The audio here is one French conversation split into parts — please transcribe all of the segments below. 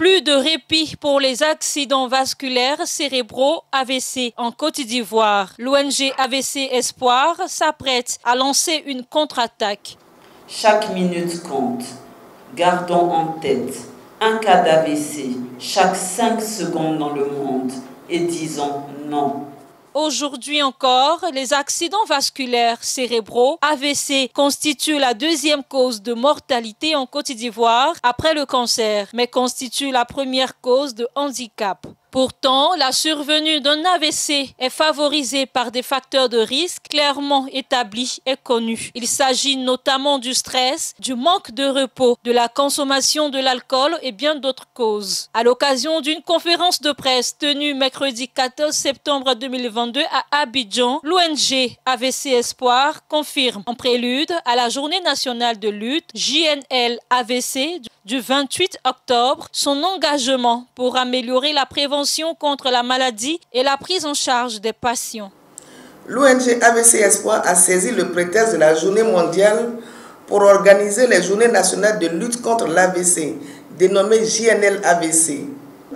Plus de répit pour les accidents vasculaires cérébraux AVC en Côte d'Ivoire. L'ONG AVC Espoir s'apprête à lancer une contre-attaque. Chaque minute compte. Gardons en tête un cas d'AVC chaque 5 secondes dans le monde et disons non. Aujourd'hui encore, les accidents vasculaires cérébraux AVC constituent la deuxième cause de mortalité en Côte d'Ivoire après le cancer, mais constituent la première cause de handicap. Pourtant, la survenue d'un AVC est favorisée par des facteurs de risque clairement établis et connus. Il s'agit notamment du stress, du manque de repos, de la consommation de l'alcool et bien d'autres causes. À l'occasion d'une conférence de presse tenue mercredi 14 septembre 2022 à Abidjan, l'ONG AVC Espoir confirme en prélude à la Journée nationale de lutte JNL AVC du 28 octobre son engagement pour améliorer la prévention contre la maladie et la prise en charge des patients. L'ONG AVC Espoir a saisi le prétexte de la journée mondiale pour organiser les journées nationales de lutte contre l'AVC, dénommées JNL AVC,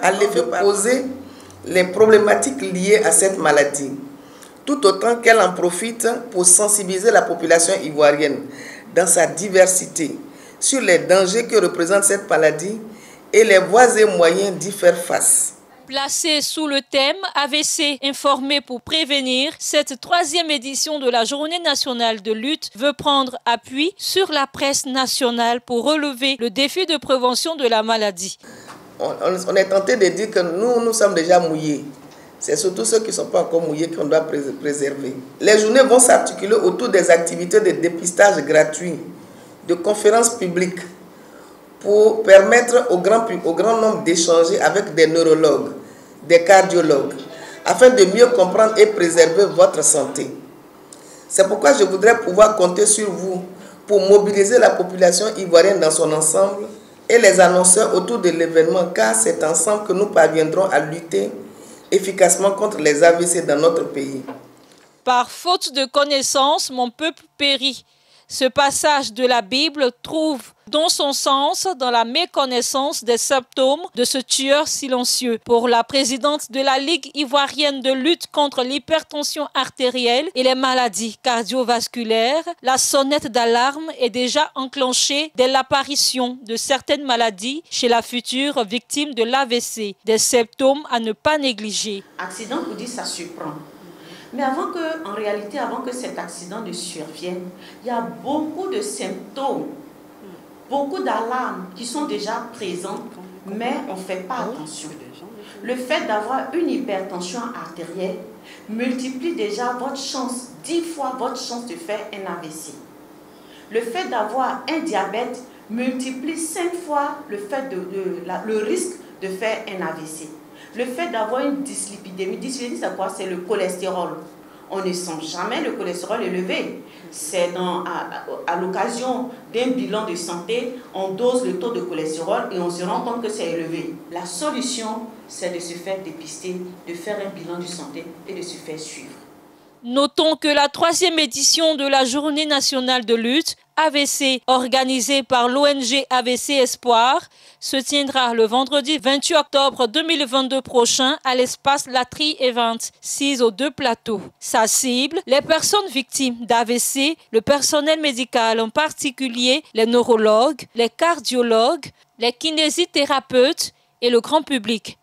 à l'effet poser les problématiques liées à cette maladie, tout autant qu'elle en profite pour sensibiliser la population ivoirienne dans sa diversité sur les dangers que représente cette maladie et les voies et moyens d'y faire face. Placée sous le thème AVC informé pour prévenir, cette troisième édition de la Journée nationale de lutte veut prendre appui sur la presse nationale pour relever le défi de prévention de la maladie. On est tenté de dire que nous sommes déjà mouillés. C'est surtout ceux qui ne sont pas encore mouillés qu'on doit préserver. Les journées vont s'articuler autour des activités de dépistage gratuit, de conférences publiques pour permettre au grand nombre d'échanger avec des neurologues, des cardiologues, afin de mieux comprendre et préserver votre santé. C'est pourquoi je voudrais pouvoir compter sur vous pour mobiliser la population ivoirienne dans son ensemble et les annonceurs autour de l'événement, car c'est ensemble que nous parviendrons à lutter efficacement contre les AVC dans notre pays. Par faute de connaissance, mon peuple périt. Ce passage de la Bible trouve dans son sens dans la méconnaissance des symptômes de ce tueur silencieux. Pour la présidente de la Ligue ivoirienne de lutte contre l'hypertension artérielle et les maladies cardiovasculaires, la sonnette d'alarme est déjà enclenchée dès l'apparition de certaines maladies chez la future victime de l'AVC. Des symptômes à ne pas négliger. Accident, vous dites, ça surprend. Mais en réalité, avant que cet accident ne survienne, il y a beaucoup de symptômes, beaucoup d'alarmes qui sont déjà présentes, mais on ne fait pas attention. Le fait d'avoir une hypertension artérielle multiplie déjà votre chance, 10 fois votre chance de faire un AVC. Le fait d'avoir un diabète multiplie 5 fois le risque de faire un AVC. Le fait d'avoir une dyslipidémie, c'est quoi? C'est le cholestérol. On ne sent jamais le cholestérol élevé. C'est à l'occasion d'un bilan de santé, on dose le taux de cholestérol et on se rend compte que c'est élevé. La solution, c'est de se faire dépister, de faire un bilan de santé et de se faire suivre. Notons que la troisième édition de la Journée nationale de lutte AVC, organisée par l'ONG AVC Espoir, se tiendra le vendredi 28 octobre 2022 prochain à l'espace Latry Event, 6 aux 2 plateaux. Sa cible, les personnes victimes d'AVC, le personnel médical, en particulier les neurologues, les cardiologues, les kinésithérapeutes et le grand public.